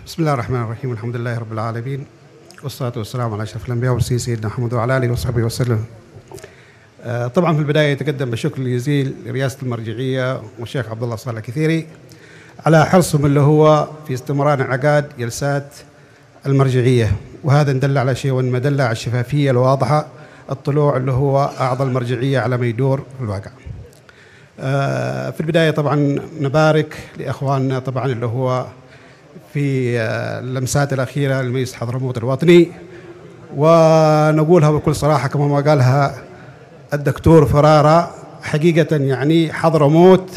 بسم الله الرحمن الرحيم، الحمد لله رب العالمين، والصلاة والسلام على أشرف الأنبياء والمرسلين سيدنا محمد وعلى آله وصحبه وسلم. طبعا في البداية يتقدم بشكر جزيل لرئاسة المرجعية والشيخ عبد الله صالح الكثيري على حرصهم اللي هو في استمرار انعقاد جلسات المرجعية، وهذا دل على شيء وإنما دل على الشفافية الواضحة، الطلوع اللي هو أعضاء المرجعية على ما يدور في الواقع. في البداية طبعا نبارك لأخواننا طبعا اللي هو في اللمسات الأخيرة لمجلس حضرموت الوطني، ونقولها بكل صراحة كما ما قالها الدكتور فرارة، حقيقة يعني حضرموت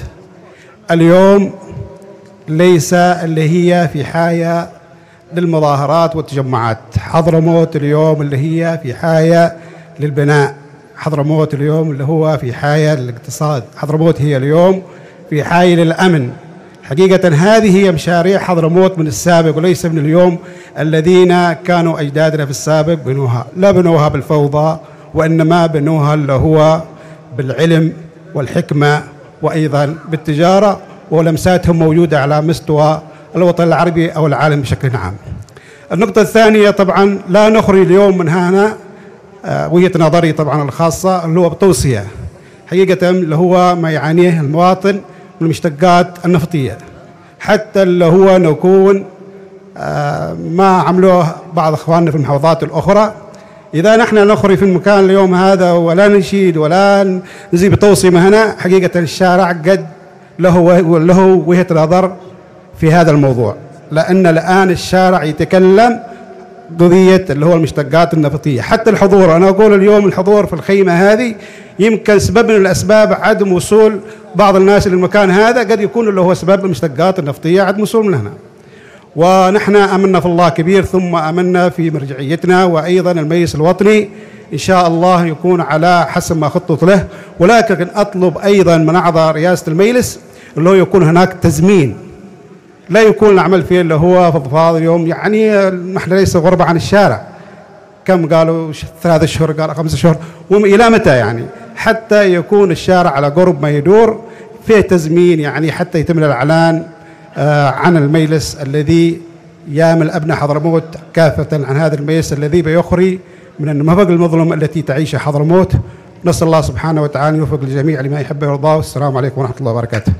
اليوم ليس اللي هي في حاجة للمظاهرات والتجمعات، حضرموت اليوم اللي هي في حاجة للبناء، حضرموت اليوم اللي هو في حاجة للاقتصاد، حضرموت هي اليوم في حاجة للأمن. حقيقة هذه هي مشاريع حضرموت من السابق وليس من اليوم. الذين كانوا أجدادنا في السابق بنوها لا بنوها بالفوضى، وإنما بنوها اللي هو بالعلم والحكمة وأيضا بالتجارة، ولمساتهم موجودة على مستوى الوطن العربي أو العالم بشكل عام. النقطة الثانية طبعا لا نخرج اليوم من هنا وجهة نظري طبعا الخاصة اللي هو بتوصية حقيقة اللي هو ما يعانيه المواطن من المشتقات النفطية، حتى اللي هو نكون ما عملوه بعض اخواننا في المحافظات الاخرى. اذا نحن نخرج في المكان اليوم هذا ولا نشيد ولا نزي بتوصية هنا، حقيقة الشارع قد له وجهة نظر في هذا الموضوع، لأن الآن الشارع يتكلم قضية اللي هو المشتقات النفطية. حتى الحضور، أنا أقول اليوم الحضور في الخيمة هذه يمكن سبب من الأسباب عدم وصول بعض الناس للمكان هذا، قد يكون اللي هو سبب المشتقات النفطية عدم وصول من هنا. ونحن أمنا في الله كبير، ثم أمنا في مرجعيتنا، وأيضا المجلس الوطني إن شاء الله يكون على حسب ما خطط له. ولكن أطلب أيضا من أعضاء رئاسة المجلس اللي هو يكون هناك تزمين، لا يكون العمل فيه اللي هو فضفاض اليوم، يعني نحن ليس غربة عن الشارع، كم قالوا 3 أشهر، قالوا 5 أشهر، وإلى متى يعني، حتى يكون الشارع على قرب ما يدور فيه تزمين، يعني حتى يتم الإعلان عن المجلس الذي يامل أبناء حضرموت كافة عن هذا المجلس الذي بيخري من النفق المظلم التي تعيشها حضرموت. نسأل الله سبحانه وتعالى يوفق الجميع لما يحبه ويرضاه. والسلام عليكم ورحمة الله وبركاته.